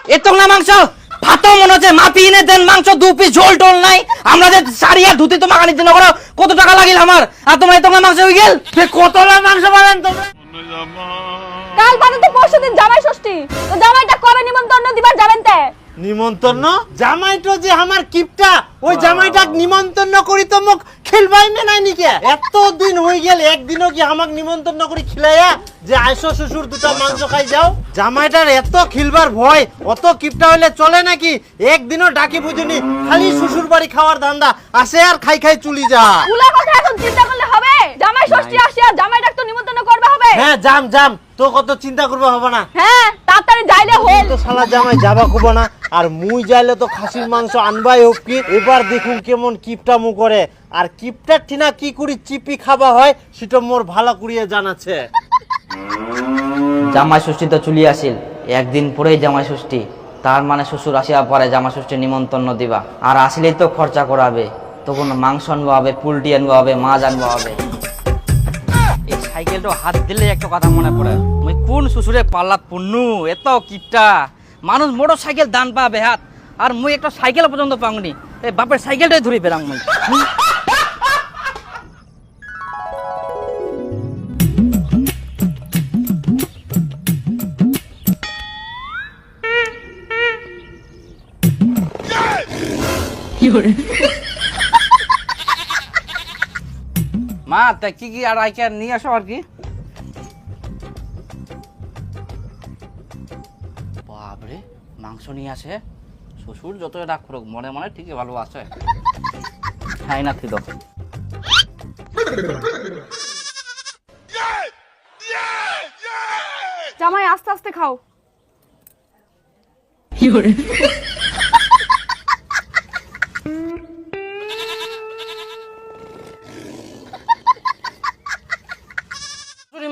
এত না মাংস ভাতও মনে হচ্ছে মাপি এনে দেন মাংস 2 পিস ঝোল টোল নাই আমরা যে শাড়ি আর ধুতি তো মাখানি দিন করো কত টাকা লাগিল আমার আর তোমরা এত না মাংস হয়ে গেল কতলা মাংস বানান তোমরা কাল বাদে তো পরশুদিন জামাই ষষ্ঠী তো জামাইটা কবে নিমন্ত্রণ দিবার যাবেন তে নিমন্ত্রণ জামাইটো যে আমার কিপটা ওই জামাইটা নিমন্ত্রণ করি তো মুখ খেলবাই না নাই নিকে এত দিন হই গেল একদিনও কি আমাক নিমন্ত্রণ করি খিলাইয়া যে আইসো শ্বশুর দুটা মাংস খাই যাও জামাইটার এত খিলবার ভয় অত কিপটা হইলে চলে নাকি একদিনও ডাকি বুঝুনি খালি শ্বশুর বাড়ি খাওয়ার ধান্দা আসে আর খাই খাই চুলি যা উলা কথা এখন চিন্তা করলে হবে জামাই ষষ্ঠী আসিয়া জামাইটা তো নিমন্ত্রণ করবে হবে হ্যাঁ জাম তো কত চিন্তা করবে হবে না হ্যাঁ তাড়াতাড়ি যাইলে হল তো শালা জামাই যাবা কব না আর মুই যাইলে তো খাসির মাংস আনবাই হোক কি এবার দেখুন কেমন কিপটা মু করে আর কিপটার ঠিনা কি করি চিপি খাবা হয় সেটা মোর ভালো করিয়ে জানাছে জামাই ষষ্ঠী তো চলি আসিল একদিন পরেই জামাই ষষ্ঠী তার মানে শ্বশুর আসিয়া পরে জামাই ষষ্ঠী নিমন্ত্রণ দিবা আর আসলেই তো খরচা করাবে তখন মাংস আনবো হবে পুলটি আনবো হবে মাছ আনবো হবে এই সাইকেলটা হাত দিলে একটা কথা মনে পড়ে মই কোন শ্বশুরে পাল্লাত পুন্নু এত কিপটা মানুষ মোটর সাইকেল দান পাবে হাত আর মুই একটা সাইকেল পর্যন্ত পাওনি এই বাপের সাইকেলটাই ধরে বেরাম মুই মা তা কি কি আর আইকে নিয়ে আসো আর কি বাপরে মাংস নিয়ে আসে শ্বশুর যতই রাগ করুক মনে মনে ঠিকই ভালো আছে খাই না তুই তো জামাই আস্তে আস্তে খাও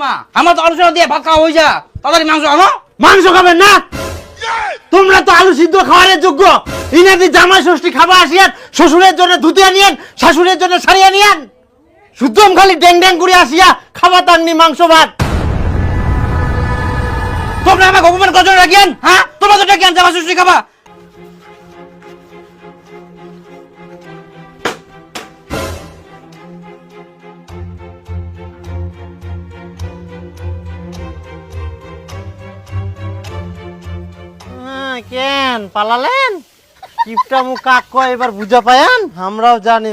মা আমার তো আলোচনা দিয়ে ভাত খাওয়া হয়ে যা তাড়াতাড়ি মাংস আনো মাংস খাবেন না তোমরা তো আলু সিদ্ধ খাওয়ার যোগ্য ইনাদি জামাই ষষ্ঠী খাবা আসিয়ান শ্বশুরের জন্য ধুতি আনিয়েন শাশুড়ের জন্য শাড়ি আনিয়েন শুদ্ধম খালি ড্যাং ড্যাং করে আসিয়া খাবা তাননি মাংস ভাত তোমরা আমাকে অপমান করছো রাখিয়েন হ্যাঁ তোমরা তো ডাকিয়েন জামা ষষ্ঠী খাবা কেন পালালেন কিপটা মু কাক কয় এবার বুঝা পায়ান আমরাও জানি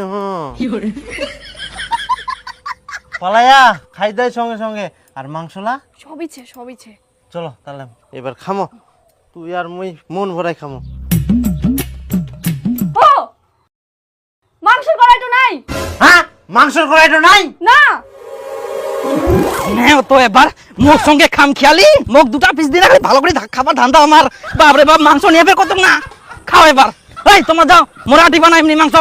পালায়া খাই দেয় সঙ্গে সঙ্গে আর মাংসলা সবিছে চলো তাহলে এবার খামো তুই আর মুই মন ভরাই খামো ও মাংসের কড়াইটো নাই হ্যাঁ মাংসের কড়াইটা নাই না নেও তো এবার মুখ সঙ্গে খাম খেয়ালি মুখ দুটা পিস দিয়ে রাখলে ভালো করে খাবার ধান্দা আমার বাপরে বাপ মাংস নিয়ে কত না খাও এবার এই তোমরা যাও মোরাটি বানাই এমনি মাংস